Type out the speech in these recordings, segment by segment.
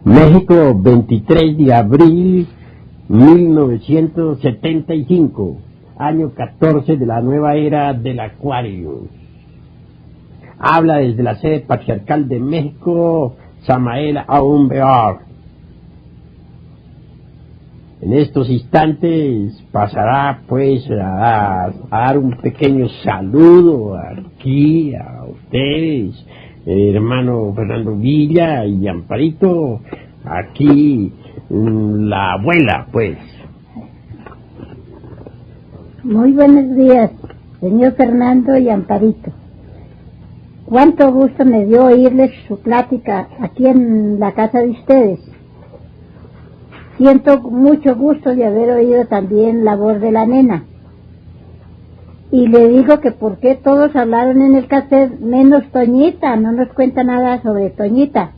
México, 23 de abril 1975, año 14 de la nueva era del Acuario. Habla desde la sede patriarcal de México, Samael Aumbeor. En estos instantes pasará pues a dar un pequeño saludo aquí a ustedes, hermano Fernando Villa y Amparito, aquí la abuela pues. Muy buenos días, señor Fernando y Amparito. Cuánto gusto me dio oírles su plática aquí en la casa de ustedes. Siento mucho gusto de haber oído también la voz de la nena. Y le digo que por qué todos hablaron en el cassette, menos Toñita, no nos cuenta nada sobre Toñita.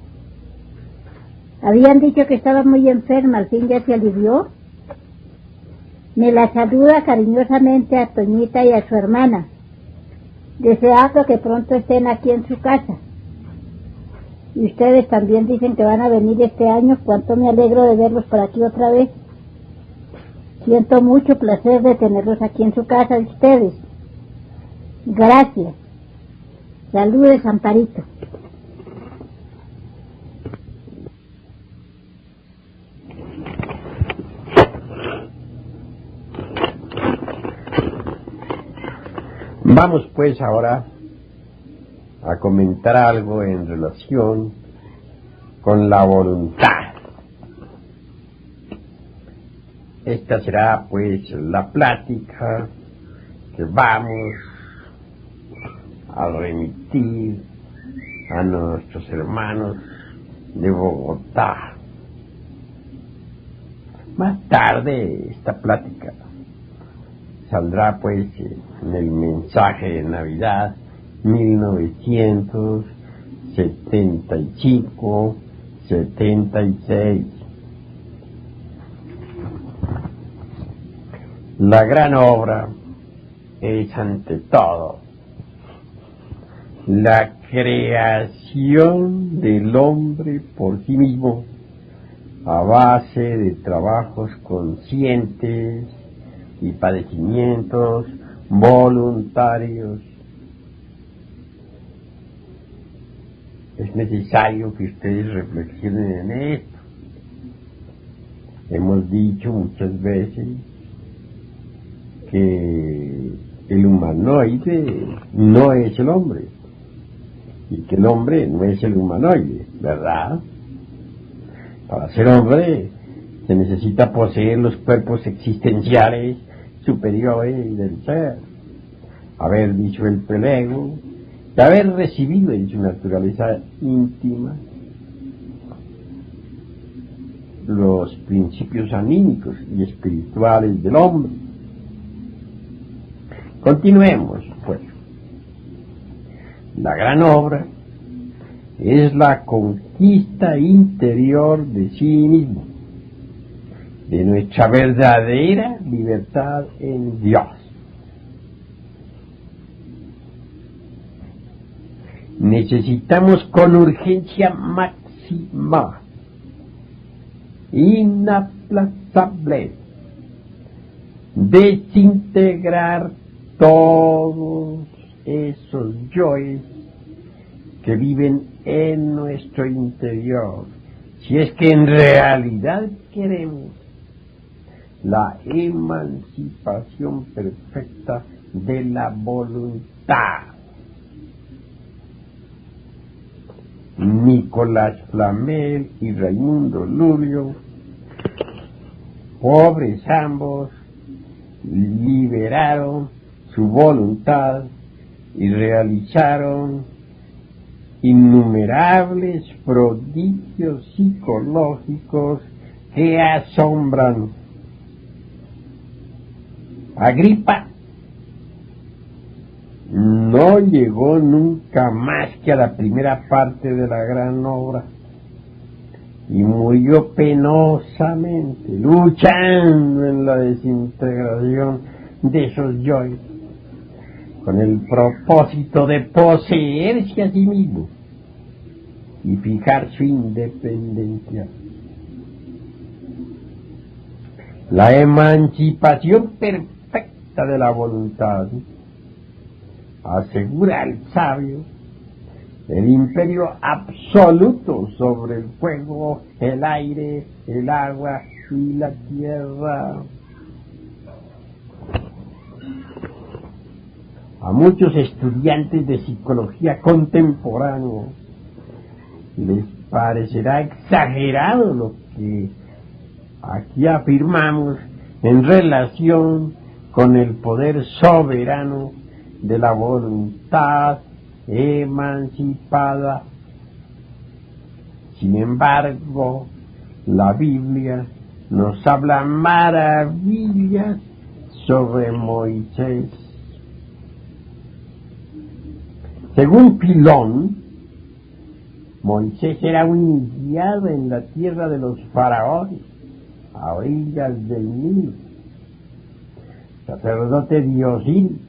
Habían dicho que estaba muy enferma, al fin ya se alivió. Me la saluda cariñosamente a Toñita y a su hermana, deseando que pronto estén aquí en su casa. Y ustedes también dicen que van a venir este año. Cuánto me alegro de verlos por aquí otra vez. Siento mucho placer de tenerlos aquí en su casa de ustedes. Gracias. Saludes, Amparito. Vamos pues ahora a comentar algo en relación con la voluntad. Esta será pues la plática que vamos a remitir a nuestros hermanos de Bogotá. Más tarde esta plática saldrá pues en el mensaje de Navidad 1975-76. La gran obra es ante todo la creación del hombre por sí mismo a base de trabajos conscientes y padecimientos voluntarios. Es necesario que ustedes reflexionen en esto. Hemos dicho muchas veces que el humanoide no es el hombre y que el hombre no es el humanoide, ¿verdad? Para ser hombre se necesita poseer los cuerpos existenciales superiores del ser, haber disuelto el ego y haber recibido en su naturaleza íntima los principios anímicos y espirituales del hombre. Continuemos, pues. La gran obra es la conquista interior de sí mismo, de nuestra verdadera libertad en Dios. Necesitamos con urgencia máxima, inaplazable, desintegrar todos esos yoes que viven en nuestro interior, si es que en realidad queremos la emancipación perfecta de la voluntad. Nicolás Flamel y Raimundo Lulio, pobres ambos, liberaron su voluntad y realizaron innumerables prodigios psicológicos que asombran. Agripa no llegó nunca más que a la primera parte de la gran obra y murió penosamente, luchando en la desintegración de esos yoes, con el propósito de poseerse a sí mismo y fijar su independencia. La emancipación perfecta de la voluntad asegura al sabio el imperio absoluto sobre el fuego, el aire, el agua y la tierra. A muchos estudiantes de psicología contemporánea les parecerá exagerado lo que aquí afirmamos en relación con el poder soberano de la voluntad emancipada. Sin embargo, la Biblia nos habla maravillas sobre Moisés. Según Filón, Moisés era un iniciado en la tierra de los faraones, a orillas del Nilo, sacerdote Diosín,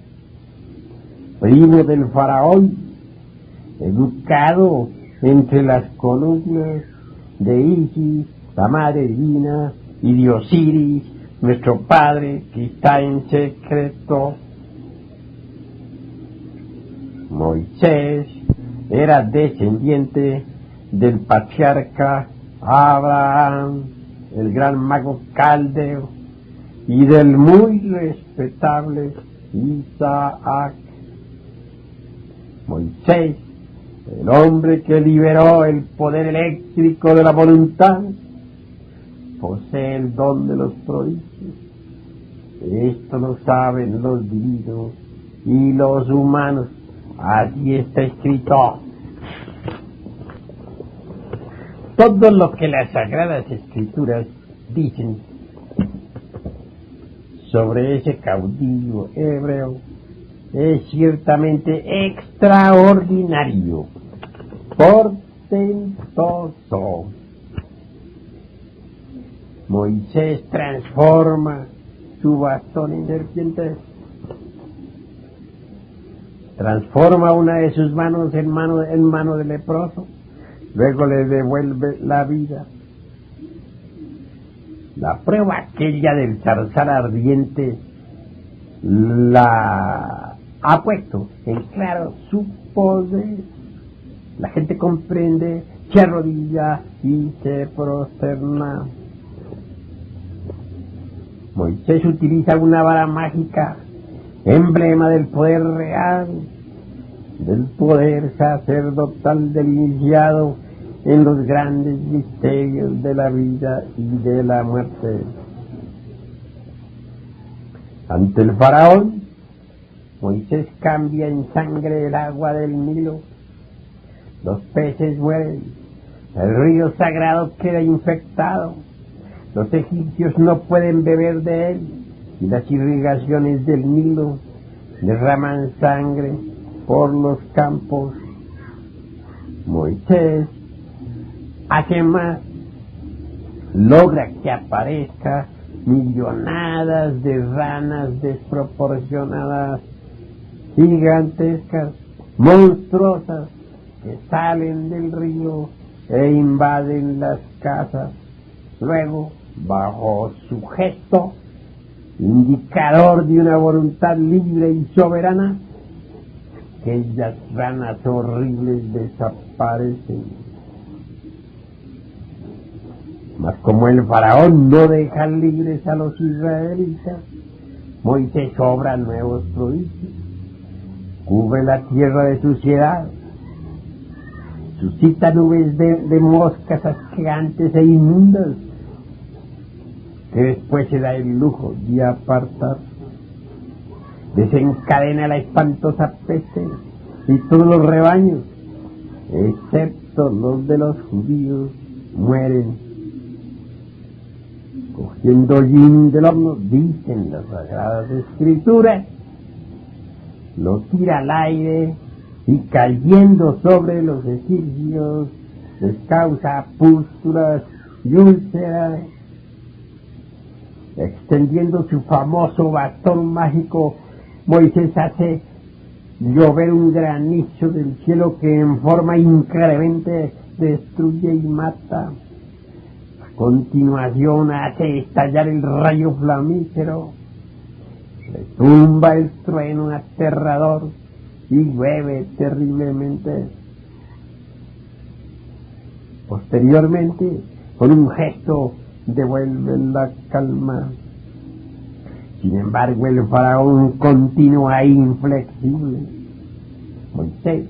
primo del faraón, educado entre las columnas de Isis, la madre divina, y de Osiris, nuestro Padre que está en secreto. Moisés era descendiente del patriarca Abraham, el gran mago caldeo, y del muy respetable Isaac. Moisés, el hombre que liberó el poder eléctrico de la voluntad, posee el don de los prodigios. Esto lo saben los divinos y los humanos. Así está escrito. Todo lo que las Sagradas Escrituras dicen sobre ese caudillo hebreo es ciertamente extraordinario, portentoso. Moisés transforma su bastón en serpiente, transforma una de sus manos en mano de leproso, luego le devuelve la vida. La prueba aquella del zarzal ardiente la ha puesto en claro su poder. La gente comprende, se arrodilla y se prosterna. Moisés utiliza una vara mágica, emblema del poder real, del poder sacerdotal del iniciado en los grandes misterios de la vida y de la muerte. Ante el faraón, Moisés cambia en sangre el agua del Nilo, los peces mueren, el río sagrado queda infectado, los egipcios no pueden beber de él, y las irrigaciones del Nilo derraman sangre por los campos. Moisés hace más, logra que aparezca millonadas de ranas desproporcionadas, gigantescas, monstruosas, que salen del río e invaden las casas. Luego, bajo su gesto, indicador de una voluntad libre y soberana, aquellas ranas horribles desaparecen. Mas como el faraón no deja libres a los israelitas, Moisés obra nuevos prodigios, cubre la tierra de suciedad, suscita nubes de moscas asqueantes e inmundas, que después se da el lujo de apartar. Desencadena la espantosa peste y todos los rebaños, excepto los de los judíos, mueren. Cogiendo hollín del horno, dicen las Sagradas Escrituras, lo tira al aire y cayendo sobre los egipcios les causa pústulas y úlceras. Extendiendo su famoso bastón mágico, Moisés hace llover un granizo del cielo que en forma inclemente destruye y mata. A continuación hace estallar el rayo flamígero, retumba el trueno aterrador y llueve terriblemente. Posteriormente, con un gesto, devuelve la calma. Sin embargo, el faraón continúa inflexible. Moisés,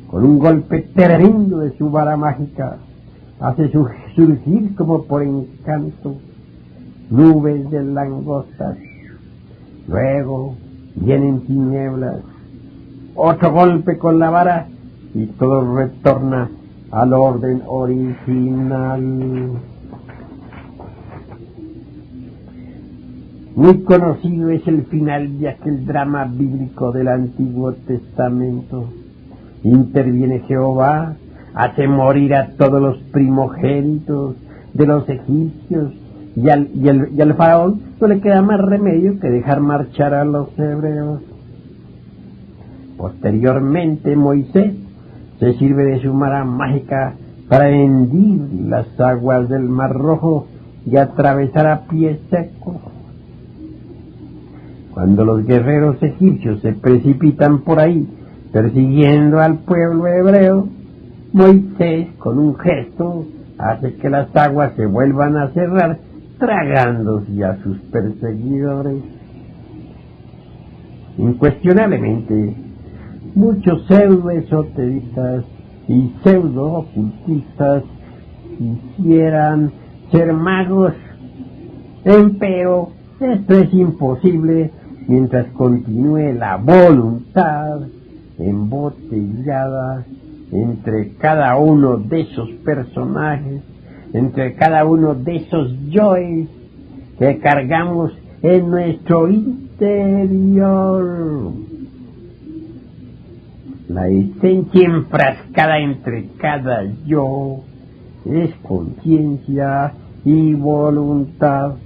con un golpe tremendo de su vara mágica, hace surgir como por encanto nubes de langostas. Luego vienen tinieblas. Otro golpe con la vara y todo retorna al orden original. Muy conocido es el final de aquel drama bíblico del Antiguo Testamento. Interviene Jehová, hace morir a todos los primogénitos de los egipcios, y al faraón no le queda más remedio que dejar marchar a los hebreos. Posteriormente, Moisés se sirve de su vara mágica para hendir las aguas del Mar Rojo y atravesar a pie seco. Cuando los guerreros egipcios se precipitan por ahí persiguiendo al pueblo hebreo, Moisés, con un gesto, hace que las aguas se vuelvan a cerrar, tragándose a sus perseguidores. Incuestionablemente, muchos pseudo-esoteristas y pseudo-ocultistas quisieran ser magos, empero esto es imposible mientras continúe la voluntad embotellada entre cada uno de esos personajes, entre cada uno de esos yoes que cargamos en nuestro interior. La esencia enfrascada entre cada yo es conciencia y voluntad.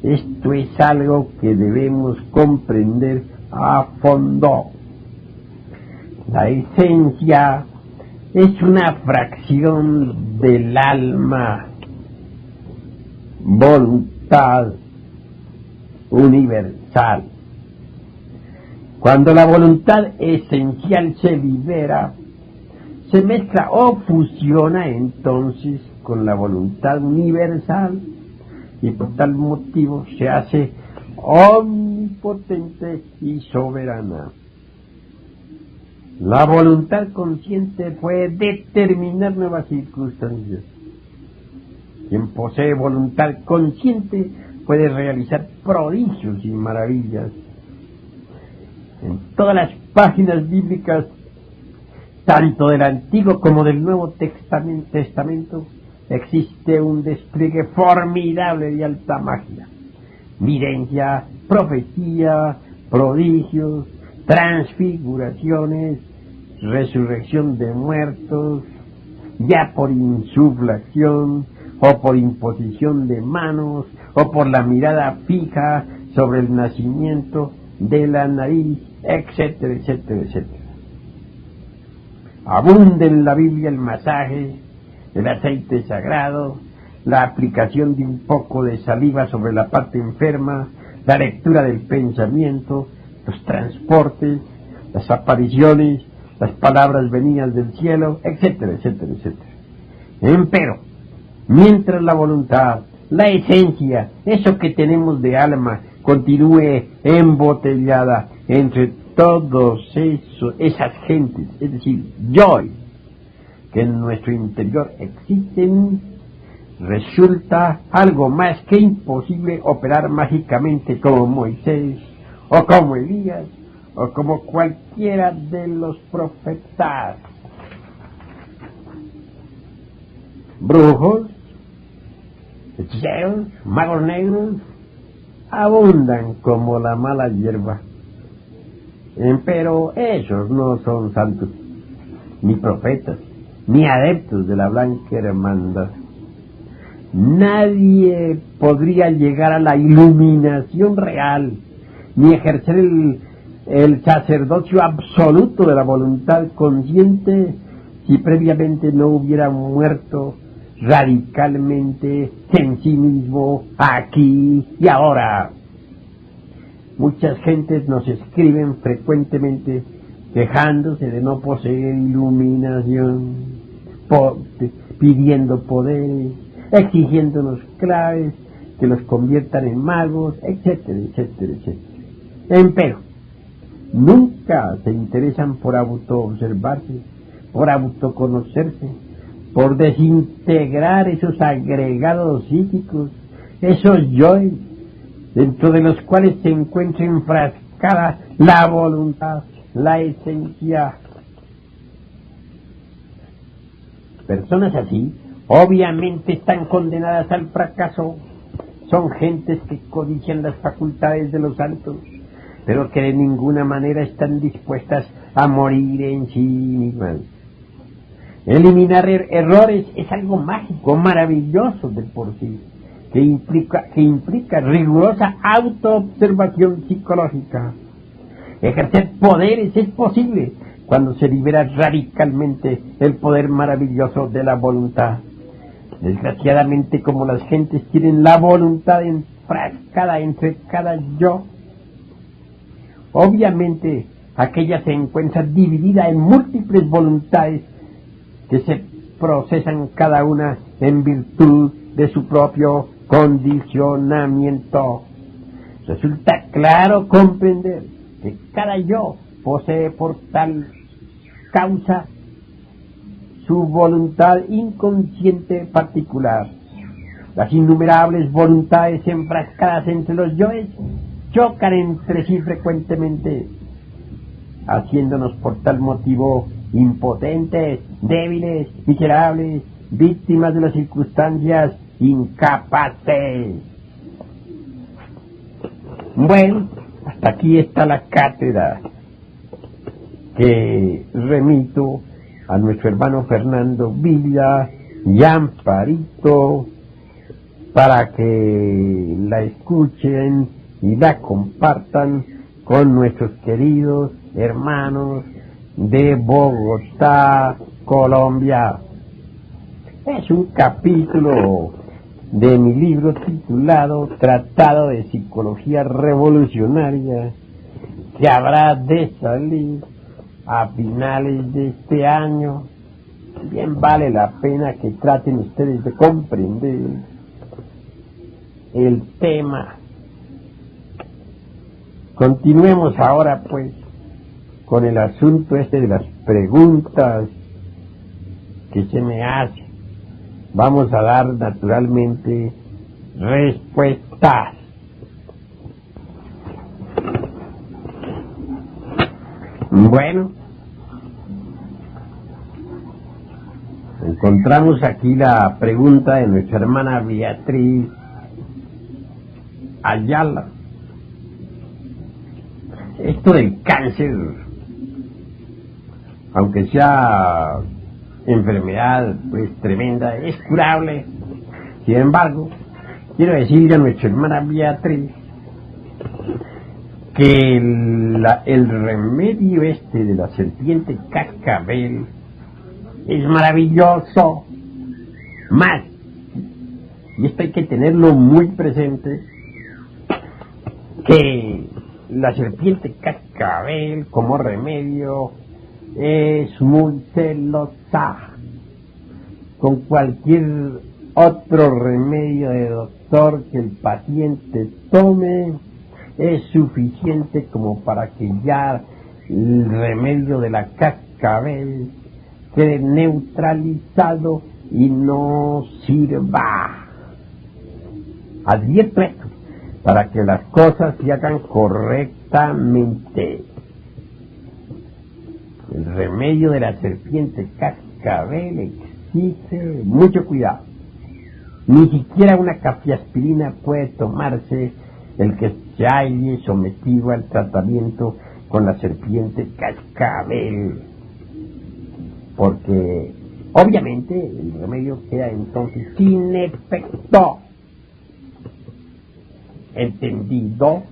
Esto es algo que debemos comprender a fondo. La esencia es una fracción del alma, voluntad universal. Cuando la voluntad esencial se libera, se mezcla o fusiona entonces con la voluntad universal y por tal motivo se hace omnipotente y soberana. La voluntad consciente puede determinar nuevas circunstancias. Quien posee voluntad consciente puede realizar prodigios y maravillas. En todas las páginas bíblicas, tanto del Antiguo como del Nuevo Testamento, existe un despliegue formidable de alta magia, videncia, profecía, prodigios, transfiguraciones, resurrección de muertos, ya por insuflación, o por imposición de manos, o por la mirada fija sobre el nacimiento de la nariz, etcétera, etcétera, etcétera. Abunda en la Biblia el masaje, el aceite sagrado, la aplicación de un poco de saliva sobre la parte enferma, la lectura del pensamiento, los transportes, las apariciones, las palabras venidas del cielo, etcétera, etcétera, etcétera. Empero, mientras la voluntad, la esencia, eso que tenemos de alma, continúe embotellada entre todos esas gentes, es decir, yo, que en nuestro interior existen, resulta algo más que imposible operar mágicamente como Moisés, o como Elías, o como cualquiera de los profetas. Brujos, hechiceros, magos negros, abundan como la mala hierba. Pero esos no son santos, ni profetas, ni adeptos de la blanca hermandad. Nadie podría llegar a la iluminación real, ni ejercer el sacerdocio absoluto de la voluntad consciente, si previamente no hubiera muerto radicalmente en sí mismo, aquí y ahora. Muchas gentes nos escriben frecuentemente quejándose de no poseer iluminación, pidiendo poderes, exigiéndonos claves que los conviertan en magos, etcétera, etcétera, etcétera. Empero, nunca se interesan por autoobservarse, por autoconocerse, por desintegrar esos agregados psíquicos, esos yoes, dentro de los cuales se encuentra enfrascada la voluntad, la esencia. Personas así, obviamente, están condenadas al fracaso. Son gentes que codician las facultades de los santos, pero que de ninguna manera están dispuestas a morir en sí mismas. Eliminar errores es algo mágico, maravilloso de por sí, que implica rigurosa autoobservación psicológica. Ejercer poderes es posible cuando se libera radicalmente el poder maravilloso de la voluntad. Desgraciadamente, como las gentes tienen la voluntad enfrascada entre cada yo, obviamente aquella se encuentra dividida en múltiples voluntades que se procesan cada una en virtud de su propio condicionamiento. Resulta claro comprender que cada yo posee por tal causa su voluntad inconsciente particular. Las innumerables voluntades enfrascadas entre los yoes chocan entre sí frecuentemente, haciéndonos por tal motivo impotentes, débiles, miserables, víctimas de las circunstancias, incapaces. Bueno, hasta aquí está la cátedra que remito a nuestro hermano Fernando Villa y Amparito para que la escuchen y la compartan con nuestros queridos hermanos de Bogotá, Colombia. Es un capítulo de mi libro titulado Tratado de Psicología Revolucionaria, que habrá de salir a finales de este año. Bien vale la pena que traten ustedes de comprender el tema. Continuemos ahora pues con el asunto de las preguntas que se me hacen. Vamos a dar naturalmente respuestas. Bueno, encontramos aquí la pregunta de nuestra hermana Beatriz Ayala. Esto del cáncer, aunque sea enfermedad pues tremenda, es curable. Sin embargo, quiero decirle a nuestra hermana Beatriz que el remedio de la serpiente cascabel es maravilloso. Más, y esto hay que tenerlo muy presente, que la serpiente cascabel como remedio es muy celosa. Con cualquier otro remedio de doctor que el paciente tome es suficiente como para que ya el remedio de la cascabel quede neutralizado y no sirva. Advierto esto para que las cosas se hagan correctamente. El remedio de la serpiente cascabel exige mucho cuidado. Ni siquiera una cafeaspirina puede tomarse el que se haya sometido al tratamiento con la serpiente cascabel, porque obviamente el remedio queda entonces sin efecto. ¿Entendido?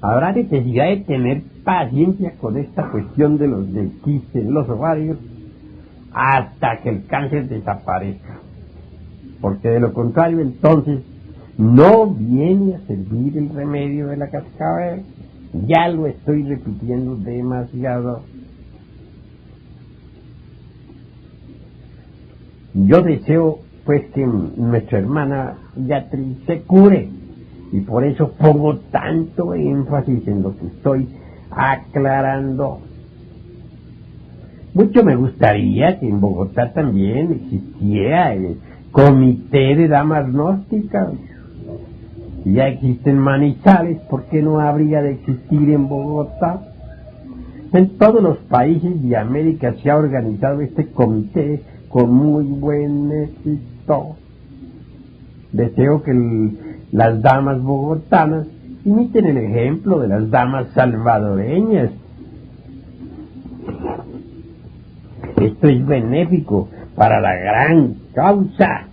Habrá necesidad de tener paciencia con esta cuestión de los del quiste en los ovarios hasta que el cáncer desaparezca, porque de lo contrario entonces no viene a servir el remedio de la cascabel. Ya lo estoy repitiendo demasiado. Yo deseo pues que nuestra hermana Beatriz se cure, y por eso pongo tanto énfasis en lo que estoy aclarando. Mucho me gustaría que en Bogotá también existiera el comité de damas gnósticas. Si ya existen en Manizales, ¿por qué no habría de existir en Bogotá? En todos los países de América se ha organizado este comité con muy buen éxito. Deseo que las damas bogotanas imiten el ejemplo de las damas salvadoreñas. Esto es benéfico para la gran causa.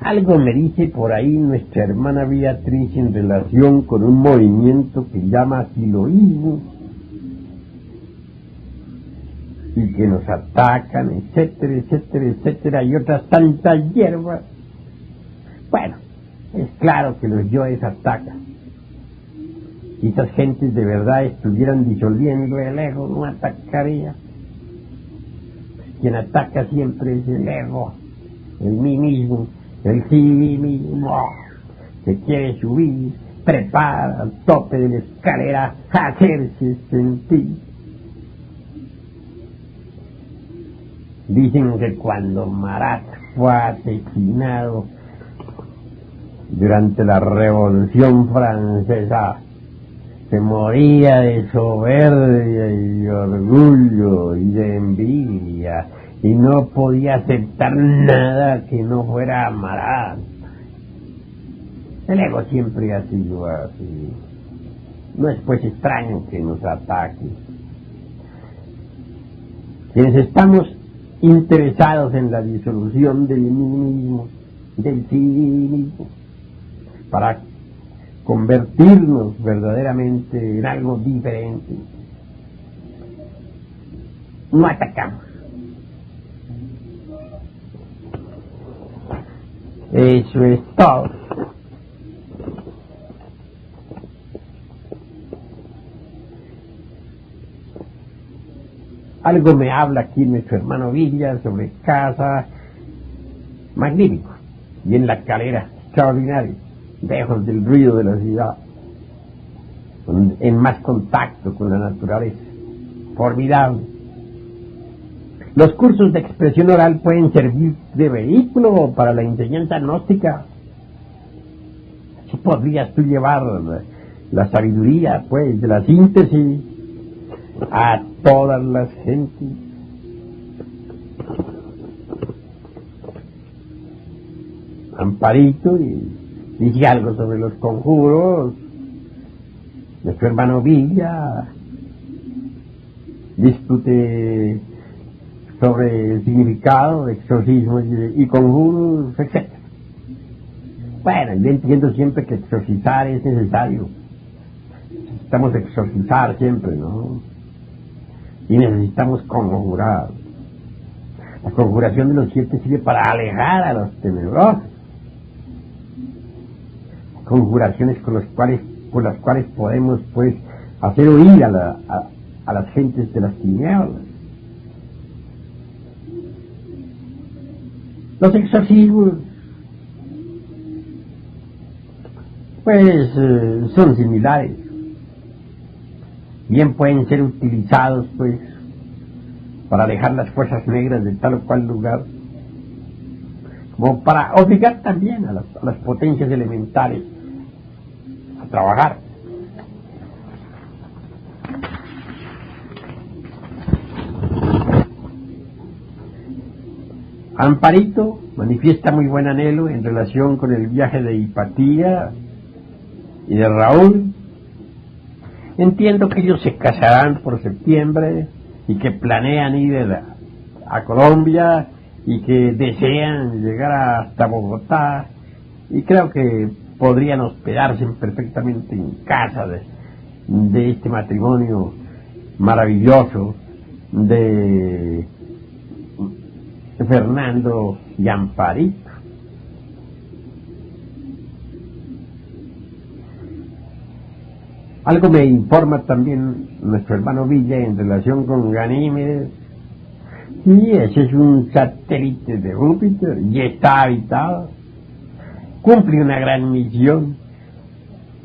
Algo me dice por ahí nuestra hermana Beatriz en relación con un movimiento que llama siloísmo y que nos atacan, etcétera, etcétera, etcétera, y otras tantas hierbas. Bueno, es claro que los yoes atacan. Si esas gentes de verdad estuvieran disolviendo el ego, no atacaría. Quien ataca siempre es el ego, el mí mismo, el sí mismo, que quiere subir, trepar al tope de la escalera, hacerse sentir. Dicen que cuando Marat fue asesinado durante la Revolución Francesa, se moría de soberbia y de orgullo y de envidia, y no podía aceptar nada que no fuera Marat. El ego siempre ha sido así. No es pues extraño que nos ataque. Quienes estamos interesados en la disolución del mí mismo, del sí mismo, para convertirnos verdaderamente en algo diferente, no atacamos. Eso es todo. Algo me habla aquí nuestro hermano Villa sobre casa, magnífico, y en la calera, extraordinario, lejos del ruido de la ciudad, en más contacto con la naturaleza, formidable. Los cursos de expresión oral pueden servir de vehículo para la enseñanza gnóstica. Así podrías tú llevar la sabiduría, pues, de la síntesis a todas las gentes. Amparito dice algo sobre los conjuros. Nuestro hermano Villa discute sobre el significado de exorcismo y conjuros, etc. Bueno, yo entiendo siempre que exorcizar es necesario. Necesitamos exorcizar siempre, ¿no? Y necesitamos conjurar. La conjuración de los 7 sirve para alejar a los tenebrosos. Conjuraciones con las cuales podemos, pues, hacer huir a las gentes de las tinieblas. Los exorcismos, pues, son similares. Bien pueden ser utilizados, pues, para alejar las fuerzas negras de tal o cual lugar, como para obligar también a las potencias elementales a trabajar. Amparito manifiesta muy buen anhelo en relación con el viaje de Hipatía y de Raúl. Entiendo que ellos se casarán por septiembre y que planean ir a Colombia y que desean llegar hasta Bogotá, y creo que podrían hospedarse perfectamente en casa de este matrimonio maravilloso de Fernando y Amparito. Algo me informa también nuestro hermano Villa en relación con Ganímedes. Y ese es un satélite de Júpiter y está habitado. Cumple una gran misión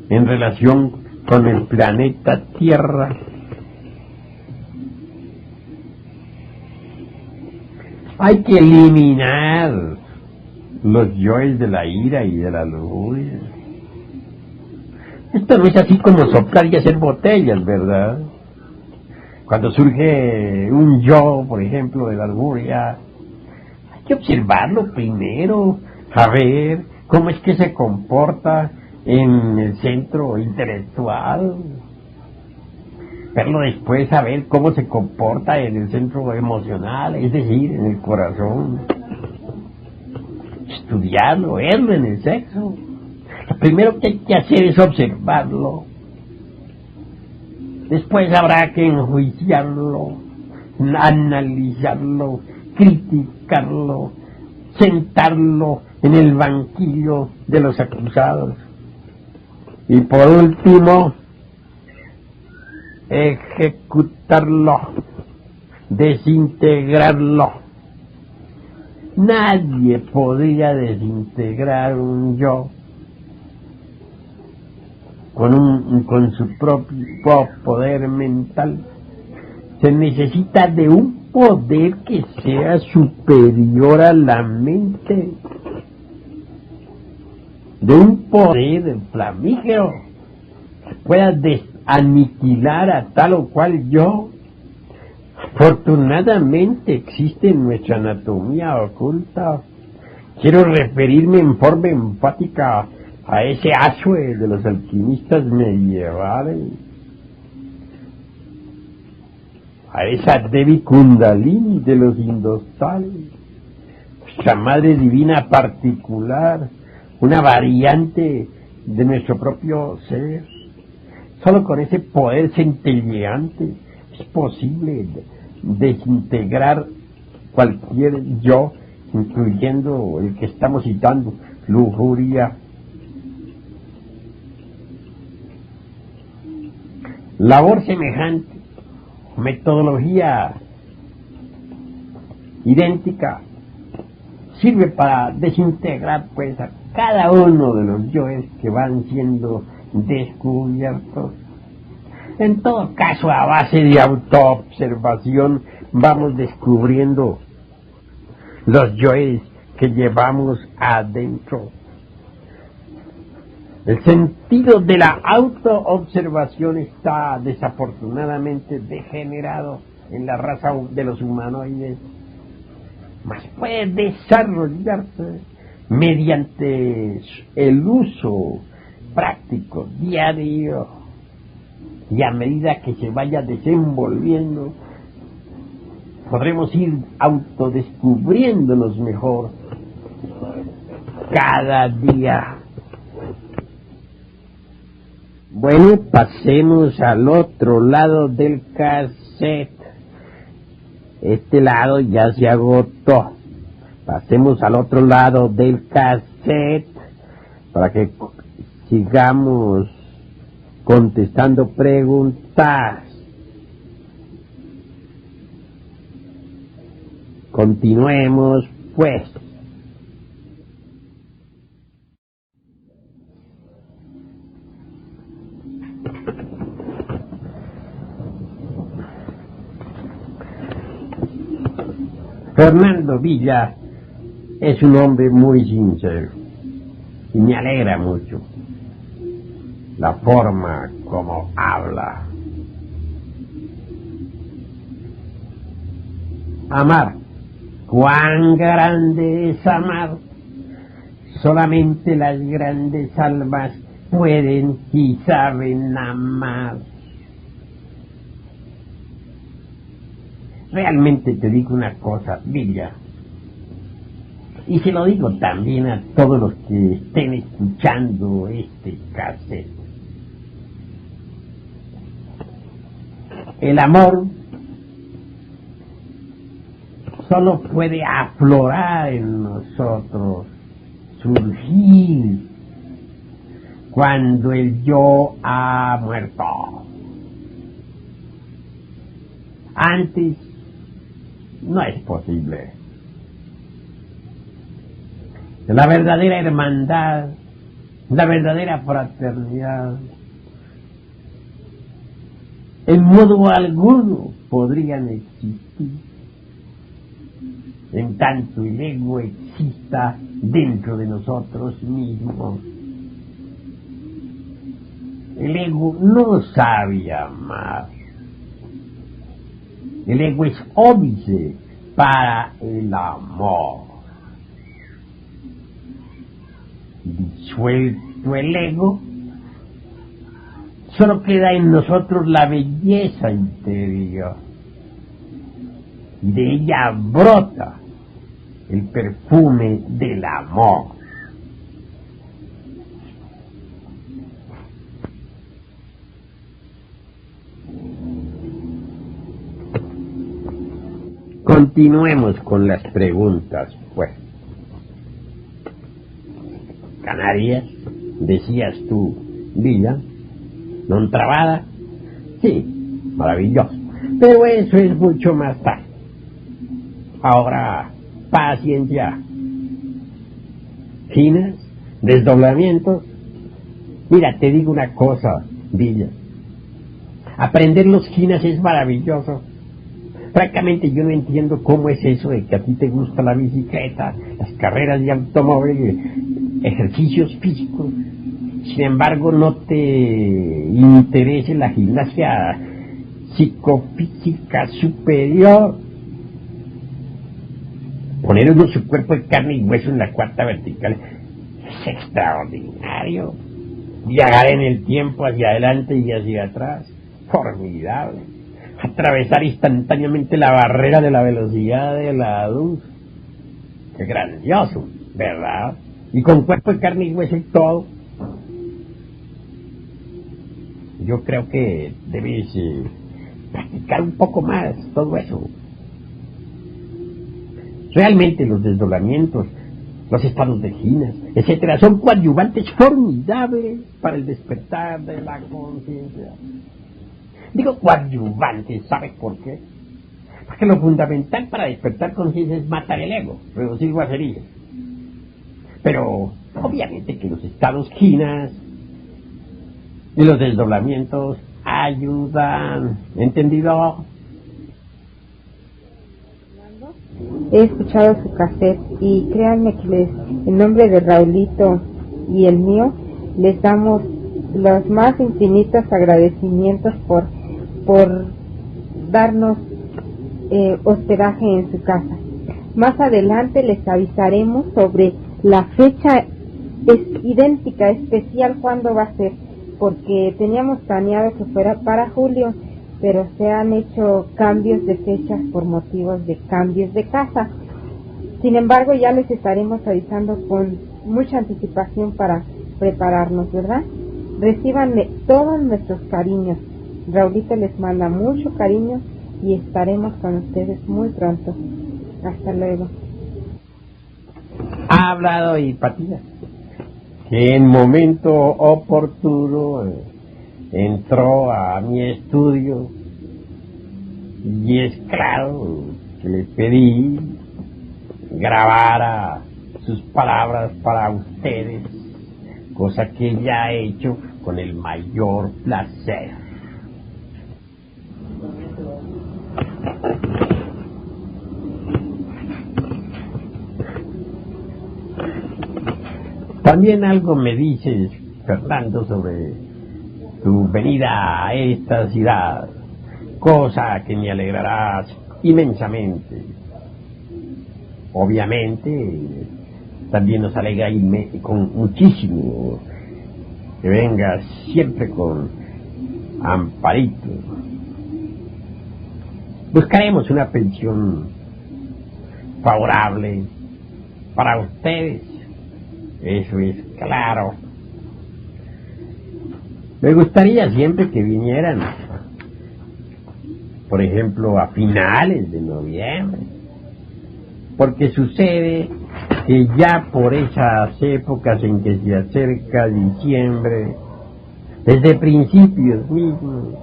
en relación con el planeta Tierra. Hay que eliminar los yoes de la ira y de la lujuria. Esto no es así como soplar y hacer botellas, ¿verdad? Cuando surge un yo, por ejemplo, de la lujuria, hay que observarlo primero, a ver cómo es que se comporta en el centro intelectual. Verlo después, a ver cómo se comporta en el centro emocional, es decir, en el corazón. Estudiarlo, verlo en el sexo. Lo primero que hay que hacer es observarlo. Después habrá que enjuiciarlo, analizarlo, criticarlo, sentarlo en el banquillo de los acusados. Y por último, ejecutarlo, desintegrarlo. Nadie podría desintegrar un yo con su propio poder mental. Se necesita de un poder que sea superior a la mente, de un poder flamígero que pueda aniquilar a tal o cual yo. Afortunadamente existe en nuestra anatomía oculta. Quiero referirme en forma enfática a ese asue de los alquimistas medievales, a esa Devi Kundalini de los indostales, nuestra Madre Divina particular, una variante de nuestro propio ser. Solo con ese poder centelleante es posible desintegrar cualquier yo, incluyendo el que estamos citando, lujuria. Labor semejante, metodología idéntica, sirve para desintegrar pues a cada uno de los yoes que van siendo descubiertos. En todo caso, a base de autoobservación vamos descubriendo los yoes que llevamos adentro. El sentido de la autoobservación está desafortunadamente degenerado en la raza de los humanoides, mas puede desarrollarse mediante el uso práctico, diario, y a medida que se vaya desenvolviendo, podremos ir autodescubriéndonos mejor cada día. Bueno, pasemos al otro lado del cassette. Este lado ya se agotó. Pasemos al otro lado del cassette para que sigamos contestando preguntas. Continuemos, pues. Fernando Villa es un hombre muy sincero y me alegra mucho la forma como habla. Amar, cuán grande es amar. Solamente las grandes almas pueden y saben amar. Realmente te digo una cosa, Villa. Y se lo digo también a todos los que estén escuchando este cassette. El amor solo puede aflorar en nosotros, surgir, cuando el yo ha muerto. Antes no es posible. La verdadera hermandad, la verdadera fraternidad, en modo alguno podrían existir, en tanto el ego exista dentro de nosotros mismos. El ego no sabe amar. El ego es óbice para el amor. Disuelto el ego, solo queda en nosotros la belleza interior. Y de ella brota el perfume del amor. Continuemos con las preguntas, pues. Canarias, decías tú, Villa, non trabada, sí, maravilloso, pero eso es mucho más tarde. Ahora, paciencia. Ginas, desdoblamientos. Mira, te digo una cosa, Villa. Aprender los ginas es maravilloso. Francamente yo no entiendo cómo es eso de que a ti te gusta la bicicleta, las carreras de automóvil, ejercicios físicos, sin embargo no te interese la gimnasia psicofísica superior. Poner uno su cuerpo de carne y hueso en la cuarta vertical es extraordinario. Viajar en el tiempo hacia adelante y hacia atrás, formidable. Atravesar instantáneamente la barrera de la velocidad de la luz. Qué grandioso, ¿verdad? Y con cuerpo de carne y hueso y todo. Yo creo que debes practicar un poco más todo eso. Realmente los desdoblamientos, los estados de ginas, etcétera, son coadyuvantes formidables para el despertar de la conciencia. Digo coadyuvantes, ¿sabes por qué? Porque lo fundamental para despertar conciencia es matar el ego, reducir guacerías. Pero obviamente que los estados ginas y los desdoblamientos ayudan, ¿entendido? He escuchado su cassette y créanme que en nombre de Raulito y el mío, les damos los más infinitos agradecimientos por darnos hospedaje en su casa. Más adelante les avisaremos sobre la fecha idéntica, especial, cuándo va a ser, porque teníamos planeado que fuera para julio, pero se han hecho cambios de fechas por motivos de cambios de casa. Sin embargo, ya les estaremos avisando con mucha anticipación para prepararnos, ¿verdad? Recíbanme todos nuestros cariños. Raulito les manda mucho cariño y estaremos con ustedes muy pronto. Hasta luego. Ha hablado Hipatía, que en momento oportuno entró a mi estudio y es claro que le pedí grabara sus palabras para ustedes, cosa que ella ha hecho con el mayor placer. También algo me dices, Fernando, sobre tu venida a esta ciudad, cosa que me alegrará inmensamente. Obviamente, también nos alegra con muchísimo que vengas siempre con Amparito. Buscaremos una pensión favorable para ustedes, eso es claro. Me gustaría siempre que vinieran, por ejemplo, a finales de noviembre, porque sucede que ya por esas épocas en que se acerca diciembre, desde principios mismos,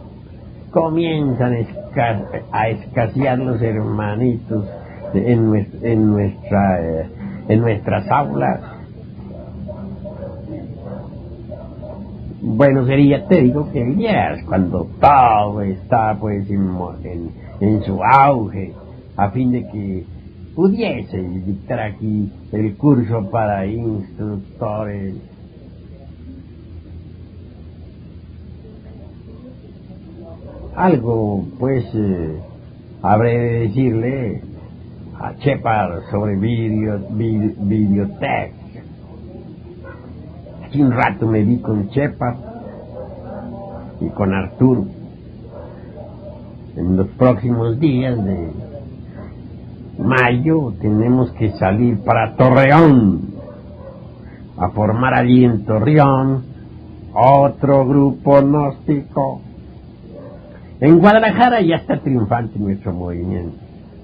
comienzan a escasear los hermanitos en nuestras aulas. Bueno, sería, te digo, que vinieras cuando todo está pues en su auge, a fin de que pudiese dictar aquí el curso para instructores. Algo pues habré de decirle a Shepard sobre videotex. Hace un rato me vi con Shepard y con Arturo. En los próximos días de mayo tenemos que salir para Torreón, a formar allí en Torreón otro grupo gnóstico. En Guadalajara ya está triunfante nuestro movimiento.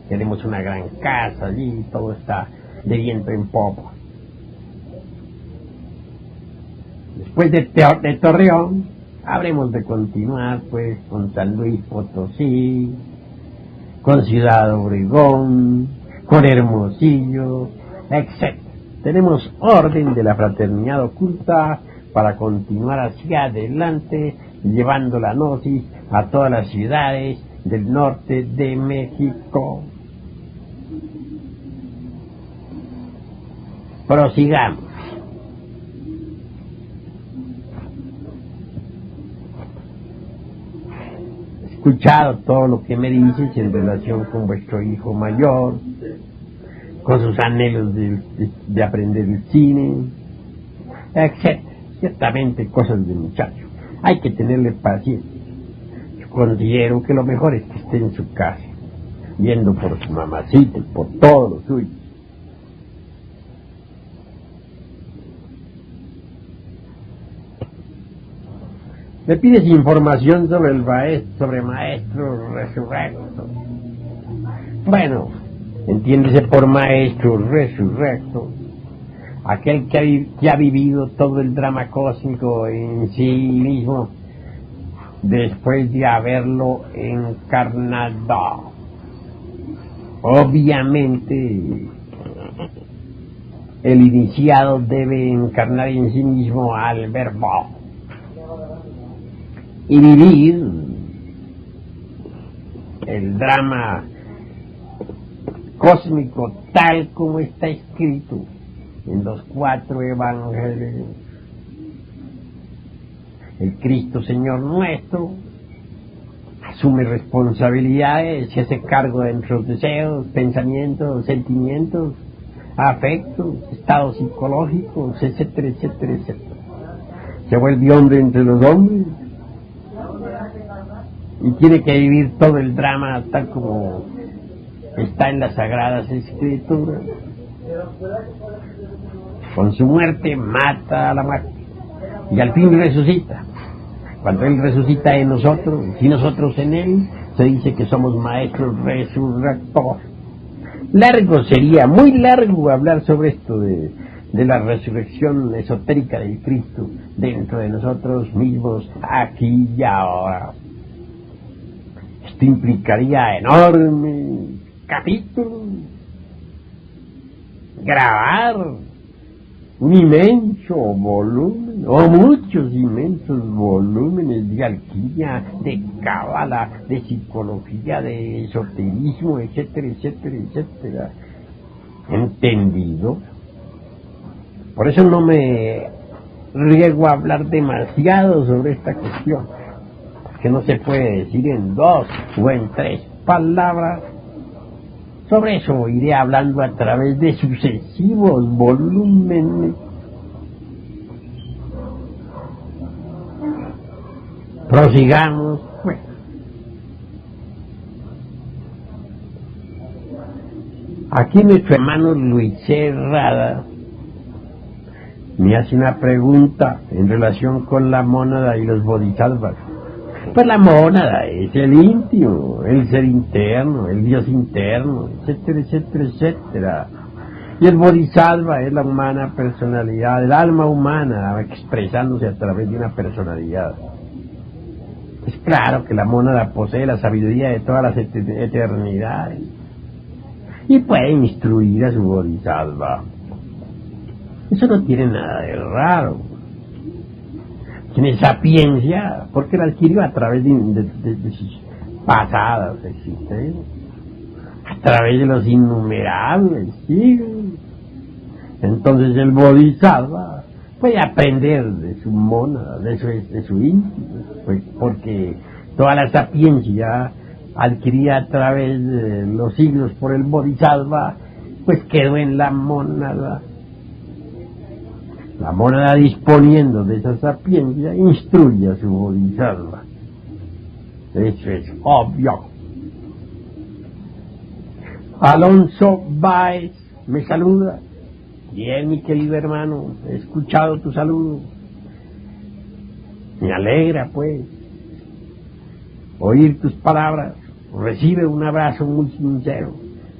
Tenemos una gran casa allí, todo está de viento en popa. Después de Torreón, habremos de continuar pues con San Luis Potosí, con Ciudad Obregón, con Hermosillo, etc. Tenemos orden de la fraternidad oculta para continuar hacia adelante, llevando la gnosis a todas las ciudades del norte de México. Prosigamos. He escuchado todo lo que me dices en relación con vuestro hijo mayor, con sus anhelos de aprender el cine, etc. Ciertamente cosas de muchacho. Hay que tenerle paciencia. Yo considero que lo mejor es que esté en su casa, viendo por su mamacita y por todo lo suyo. Me pides información sobre maestro resurrecto. Bueno, entiéndese por maestro resurrecto aquel que ha vivido todo el drama cósmico en sí mismo después de haberlo encarnado. Obviamente, el iniciado debe encarnar en sí mismo al verbo y vivir el drama cósmico tal como está escrito en los 4 evangelios. El Cristo Señor nuestro asume responsabilidades, se hace cargo de nuestros deseos, pensamientos, sentimientos, afectos, estados psicológicos, etcétera, etcétera, etcétera. Se vuelve hombre entre los hombres y tiene que vivir todo el drama tal como está en las Sagradas Escrituras. Con su muerte mata a la muerte y al fin resucita. Cuando Él resucita en nosotros y nosotros en Él, se dice que somos maestros resurrectores. Largo sería, muy largo hablar sobre esto de la resurrección esotérica del Cristo dentro de nosotros mismos, aquí y ahora. Esto implicaría enormes capítulos, grabar un inmenso volumen, o muchos inmensos volúmenes de alquimia, de cábala, de psicología, de esoterismo, etcétera, etcétera, etcétera. ¿Entendido? Por eso no me riego a hablar demasiado sobre esta cuestión, que no se puede decir en 2 o en 3 palabras. Sobre eso iré hablando a través de sucesivos volúmenes. Prosigamos, pues. Aquí nuestro hermano Luis Herrada me hace una pregunta en relación con la mónada y los bodhisattvas. Pues la mónada es el íntimo, el ser interno, el Dios interno, etcétera, etcétera, etcétera. Y el bodhisattva es la humana personalidad, el alma humana expresándose a través de una personalidad. Es claro que la mónada posee la sabiduría de todas las eternidades y puede instruir a su bodhisattva. Eso no tiene nada de raro. Tiene sapiencia porque la adquirió a través de sus pasadas existencias, a través de los innumerables siglos. Entonces el bodhisattva puede aprender de su mónada, de su íntimo, pues porque toda la sapiencia adquirida a través de los siglos por el bodhisattva, pues quedó en la mónada. La mónada, disponiendo de esa sapiencia, instruye a su bodhisattva. Eso es obvio. Alonso Báez me saluda. Bien, mi querido hermano, he escuchado tu saludo. Me alegra, pues, oír tus palabras. Recibe un abrazo muy sincero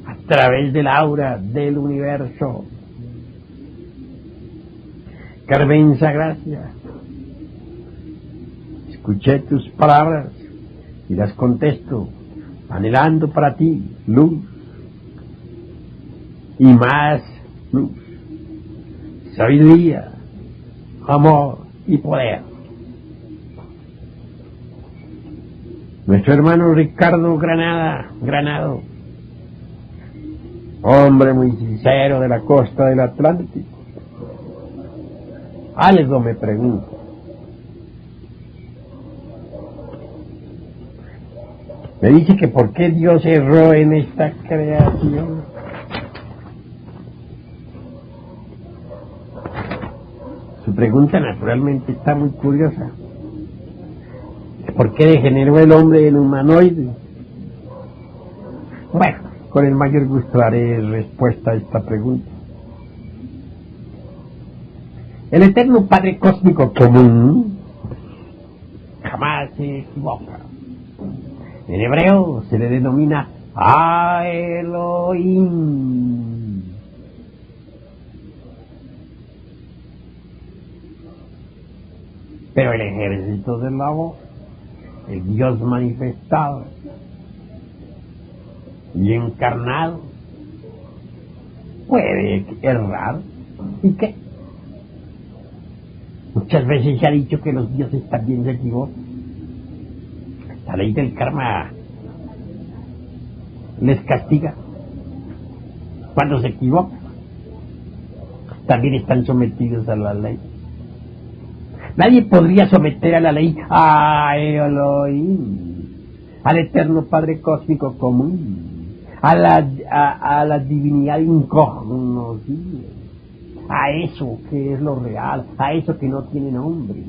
a través del aura del universo. Carmenza, gracias. Escuché tus palabras y las contesto, anhelando para ti luz y más luz, sabiduría, amor y poder. Nuestro hermano Ricardo Granado, hombre muy sincero de la costa del Atlántico, algo me pregunta. Me dice que por qué Dios erró en esta creación. Su pregunta naturalmente está muy curiosa. ¿Por qué degeneró el hombre en humanoide? Bueno, con el mayor gusto daré respuesta a esta pregunta. El eterno Padre Cósmico Común jamás se equivoca. En hebreo se le denomina Elohim. Pero el ejército del amor, el Dios manifestado y encarnado, puede errar. ¿Y qué? Muchas veces se ha dicho que los dioses también se equivocan. La ley del karma les castiga cuando se equivocan. También están sometidos a la ley. Nadie podría someter a la ley a Elohim, al eterno Padre Cósmico Común, a la divinidad incognoscible, a eso que es lo real, a eso que no tiene nombre,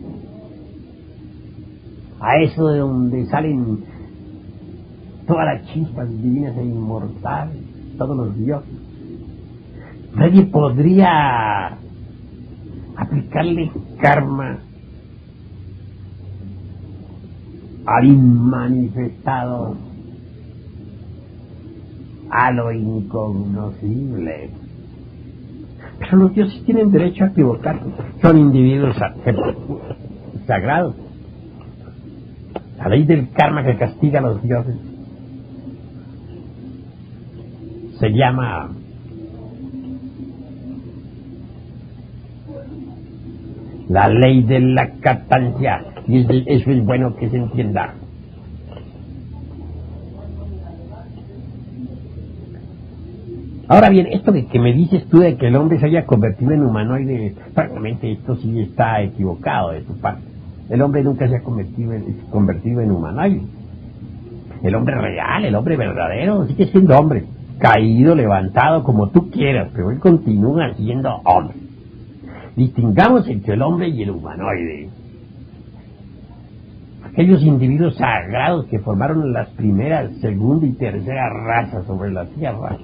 a eso de donde salen todas las chispas divinas e inmortales, todos los dioses. Nadie podría aplicarle karma al inmanifestado, a lo incognoscible. Pero los dioses tienen derecho a equivocarse, son individuos sagrados. La ley del karma que castiga a los dioses se llama la ley de la captancia, y eso es bueno que se entienda. Ahora bien, esto que me dices tú de que el hombre se haya convertido en humanoide, francamente esto sí está equivocado de tu parte. El hombre nunca se ha convertido en humanoide. El hombre real, el hombre verdadero, sigue siendo hombre, caído, levantado, como tú quieras, pero él continúa siendo hombre. Distingamos entre el hombre y el humanoide. Aquellos individuos sagrados que formaron las primeras, segunda y tercera razas sobre la tierra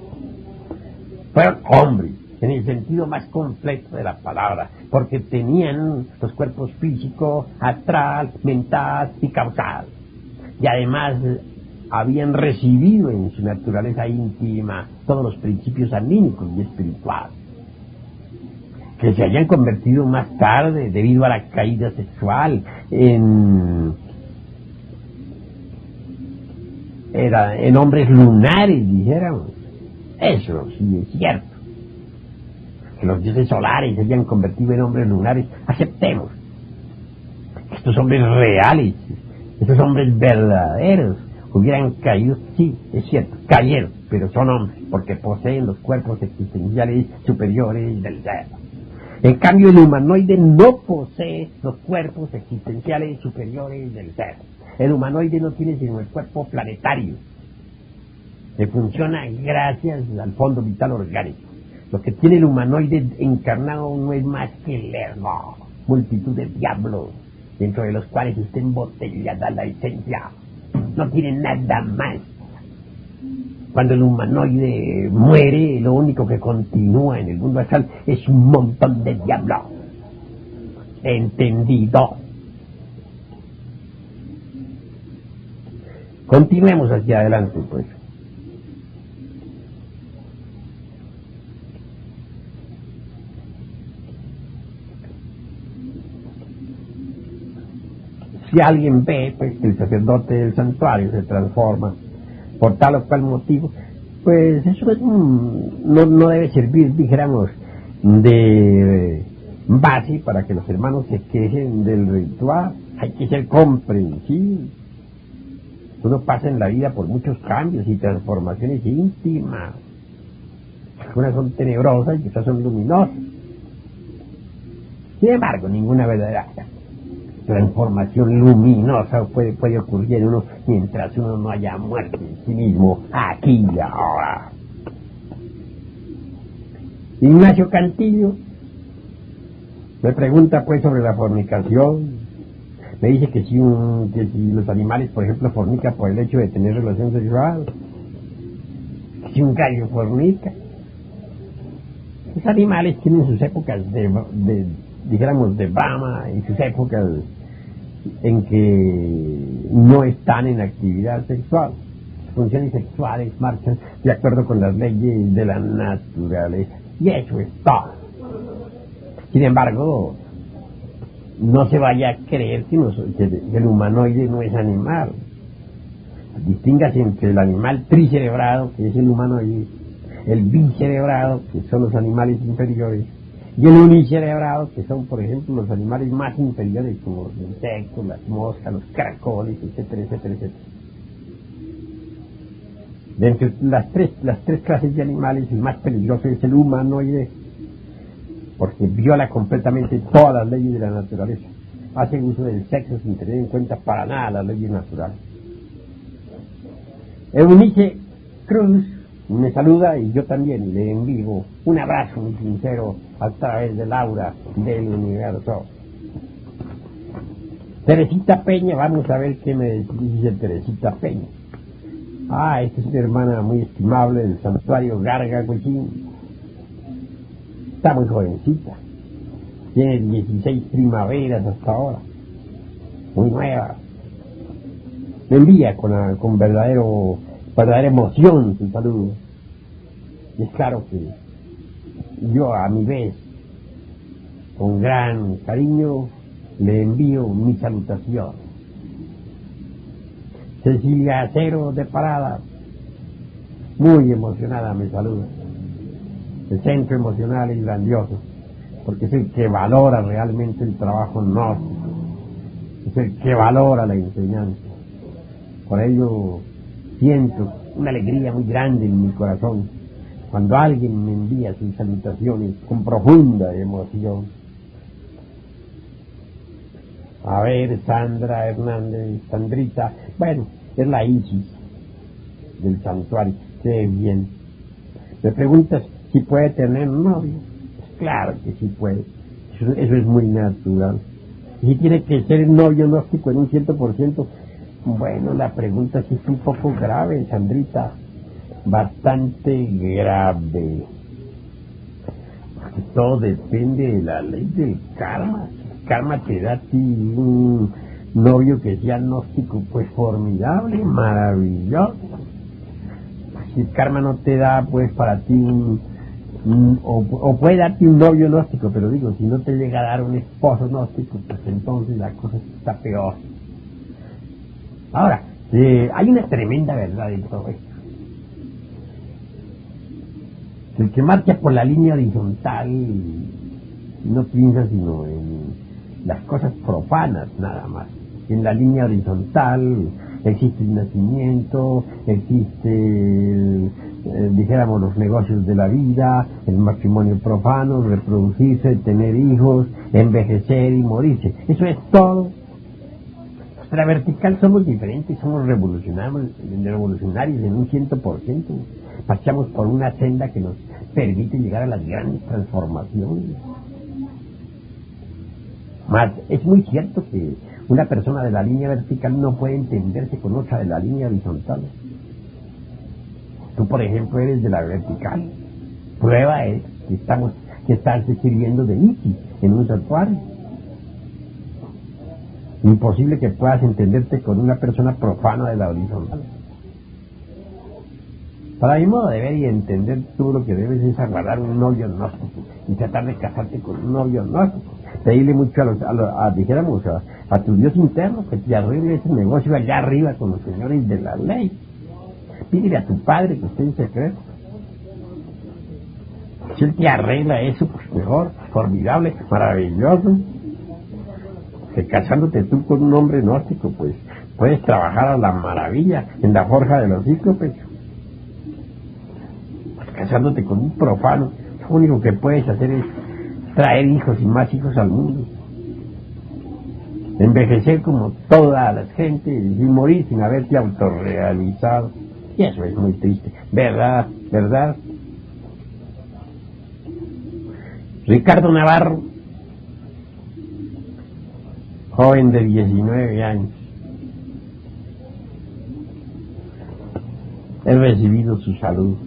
Fueron hombres, en el sentido más completo de la palabra, porque tenían los cuerpos físico, astral, mental y causal. Y además habían recibido en su naturaleza íntima todos los principios anímicos y espirituales, que se habían convertido más tarde, debido a la caída sexual, en hombres lunares, dijéramos. Eso sí es cierto, que los dioses solares se habían convertido en hombres lunares. Aceptemos que estos hombres reales, estos hombres verdaderos, hubieran caído. Sí, es cierto, cayeron, pero son hombres, porque poseen los cuerpos existenciales superiores del ser. En cambio, el humanoide no posee los cuerpos existenciales superiores del ser. El humanoide no tiene sino el cuerpo planetario, que funciona gracias al fondo vital orgánico. Lo que tiene el humanoide encarnado no es más que el ergo, multitud de diablos, dentro de los cuales está embotellada la esencia. No tiene nada más. Cuando el humanoide muere, lo único que continúa en el mundo astral es un montón de diablos. ¿Entendido? Continuemos hacia adelante, pues. Si alguien ve, pues, que el sacerdote del santuario se transforma por tal o cual motivo, pues eso es no debe servir, dijéramos, de base para que los hermanos se quejen del ritual. Hay que ser comprensivos. Uno pasa en la vida por muchos cambios y transformaciones íntimas. Algunas son tenebrosas y otras son luminosas. Sin embargo, ninguna verdadera transformación luminosa puede ocurrir en uno mientras uno no haya muerto en sí mismo, aquí y ahora. Ignacio Cantillo me pregunta pues sobre la fornicación. Me dice que si los animales, por ejemplo, fornican por el hecho de tener relación sexual, que si un gallo fornica. Los animales tienen sus épocas dijéramos, de brama, y sus épocas en que no están en actividad sexual. Sus funciones sexuales marchan de acuerdo con las leyes de la naturaleza, y eso es todo. Sin embargo, no se vaya a creer que el humanoide no es animal. Distíngase entre el animal tricerebrado, que es el humanoide, el bicerebrado, que son los animales inferiores, y el unicerebrado, que son, por ejemplo, los animales más inferiores, como los insectos, las moscas, los caracoles, etcétera, etcétera, etcétera. De entre las tres clases de animales, el más peligroso es el humanoide, porque viola completamente todas las leyes de la naturaleza. Hace uso del sexo sin tener en cuenta para nada las leyes naturales. Eunice Cruz me saluda y yo también le envío un abrazo muy sincero a través del aura del universo. Teresita Peña, vamos a ver qué me dice Teresita Peña. Esta es una hermana muy estimable del santuario Garga Cochín. Está muy jovencita, tiene 16 primaveras hasta ahora, muy nueva. Me envía con verdadera emoción su saludo. Y es claro que yo, a mi vez, con gran cariño, le envío mi salutación. Cecilia Acero de Parada, muy emocionada, me saluda. El centro emocional es grandioso, porque es el que valora realmente el trabajo gnóstico, es el que valora la enseñanza. Por ello siento una alegría muy grande en mi corazón cuando alguien me envía sus salutaciones con profunda emoción. A ver, Sandra Hernández, Sandrita, bueno, es la Isis del santuario, qué bien. Me preguntas si puede tener novio. Pues claro que sí puede, eso es muy natural. Y si tiene que ser novio gnóstico en un 100%, bueno, la pregunta sí es un poco grave, Sandrita, bastante grave. que todo depende de la ley del karma. Si el karma te da a ti un novio que sea gnóstico, pues formidable, maravilloso. Si el karma no te da, pues para ti o puede darte un novio gnóstico, pero digo, si no te llega a dar un esposo gnóstico, pues entonces la cosa está peor. Ahora, hay una tremenda verdad en todo esto. El que marcha por la línea horizontal no piensa sino en las cosas profanas nada más. En la línea horizontal existe el nacimiento, existe, dijéramos, los negocios de la vida, el matrimonio profano, reproducirse, tener hijos, envejecer y morirse. Eso es todo. La vertical somos diferentes, somos revolucionarios en un 100%. Marchamos por una senda que nos permite llegar a las grandes transformaciones. Más, es muy cierto que una persona de la línea vertical no puede entenderse con otra de la línea horizontal. Tú, por ejemplo, eres de la vertical. Prueba es que estás escribiendo de Iki en un santuario. Imposible que puedas entenderte con una persona profana de la horizontal. Para mi modo de ver y entender, tú lo que debes es aguardar un novio gnóstico y tratar de casarte con un novio gnóstico. Pedirle mucho a tu Dios interno que te arregle ese negocio allá arriba con los señores de la ley. Pídele a tu padre que esté en secreto. Si él te arregla eso, pues mejor, formidable, maravilloso. Que casándote tú con un hombre gnóstico, pues puedes trabajar a la maravilla en la forja de los cíclopes. Pues casándote con un profano, lo único que puedes hacer es traer hijos y más hijos al mundo. Envejecer como toda la gente y morir sin haberte autorrealizado. Y eso es muy triste. ¿Verdad? ¿Verdad? Ricardo Navarro, joven de 19 años. He recibido su salud.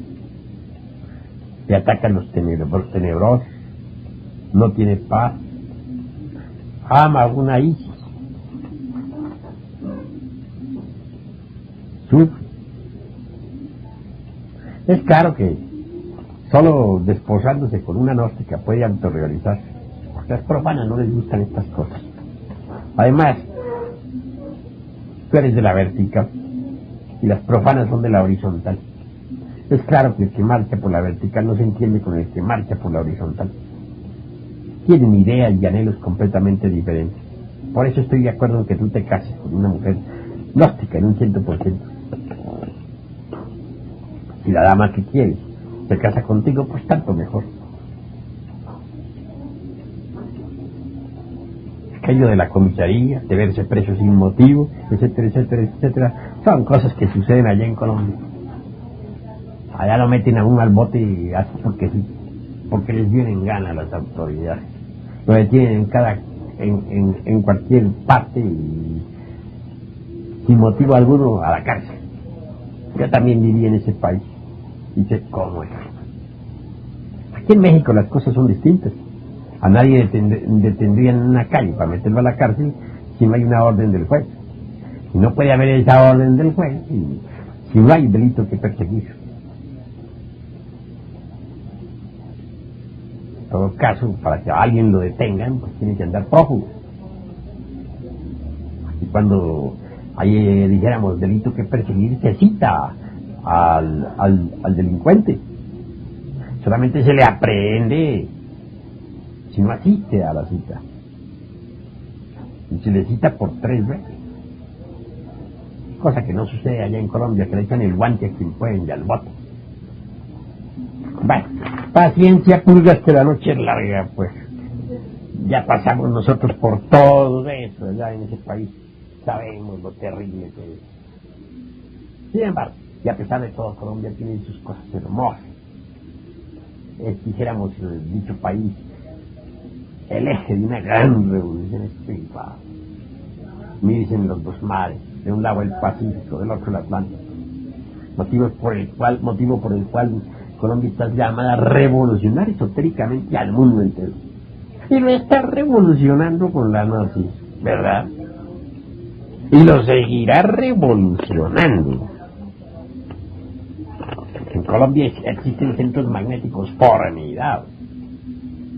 Le atacan los tenebrosos. No tiene paz. Ama a una hija. Sufre. Es claro que solo desposándose con una gnóstica puede autorrealizarse. Porque a las profanas no les gustan estas cosas. Además, tú eres de la vertical y las profanas son de la horizontal. Es claro que el que marcha por la vertical no se entiende con el que marcha por la horizontal. Tienen ideas y anhelos completamente diferentes. Por eso estoy de acuerdo en que tú te cases con una mujer gnóstica en un 100%. Si la dama que quieres se casa contigo, pues tanto mejor. Aquello de la comisaría, de verse preso sin motivo, etcétera, etcétera, etcétera, son cosas que suceden allá en Colombia. Allá lo meten a uno al bote y así porque sí, porque les vienen ganas las autoridades. Lo detienen en cualquier parte y sin motivo alguno a la cárcel. Yo también viví en ese país y sé cómo es. Aquí en México las cosas son distintas. A nadie detendrían en una calle para meterlo a la cárcel si no hay una orden del juez. Y no puede haber esa orden del juez y si no hay delito que perseguir. En todo caso, para que a alguien lo detengan, pues tiene que andar prófugo. Y cuando hay, dijéramos, delito que perseguir, se cita al delincuente. Solamente se le aprehende si no asiste a la cita. Y se le cita por 3 veces. Cosa que no sucede allá en Colombia, que le echan el guante a quien pueden y al bote. Bueno, paciencia, pulgas, que la noche es larga, pues. Ya pasamos nosotros por todo eso allá en ese país. Sabemos lo terrible que es. Sin embargo, y a pesar de todo, Colombia tiene sus cosas hermosas. Es, dijéramos, dicho país, el eje de una gran revolución espiritual. Miren los dos mares, de un lado el Pacífico, del otro el Atlántico. Motivo por el cual Colombia está llamada a revolucionar esotéricamente al mundo entero. Y lo está revolucionando con la gnosis, ¿verdad? Y lo seguirá revolucionando. En Colombia existen centros magnéticos formidables.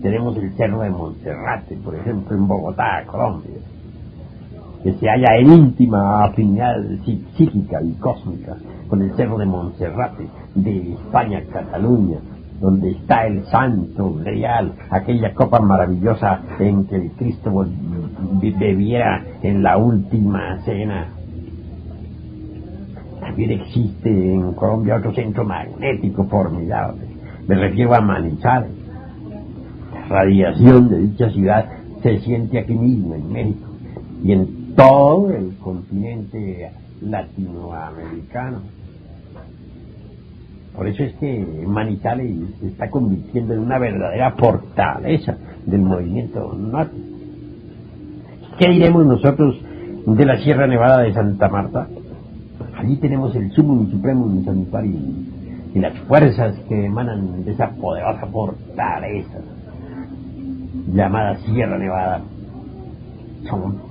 Tenemos el Cerro de Monserrate, por ejemplo, en Bogotá, Colombia, que se halla en íntima afinidad psíquica y cósmica con el Cerro de Monserrate de España, Cataluña, donde está el Santo Grial, aquella copa maravillosa en que el Cristo bebiera en la última cena. También existe en Colombia otro centro magnético formidable. Me refiero a Manizales. La radiación de dicha ciudad se siente aquí mismo, en México, y en todo el continente latinoamericano. Por eso es que Manizales se está convirtiendo en una verdadera fortaleza del movimiento norte. ¿Qué diremos nosotros de la Sierra Nevada de Santa Marta? Allí tenemos el sumo y supremo santuario y las fuerzas que emanan de esa poderosa fortaleza llamada Sierra Nevada son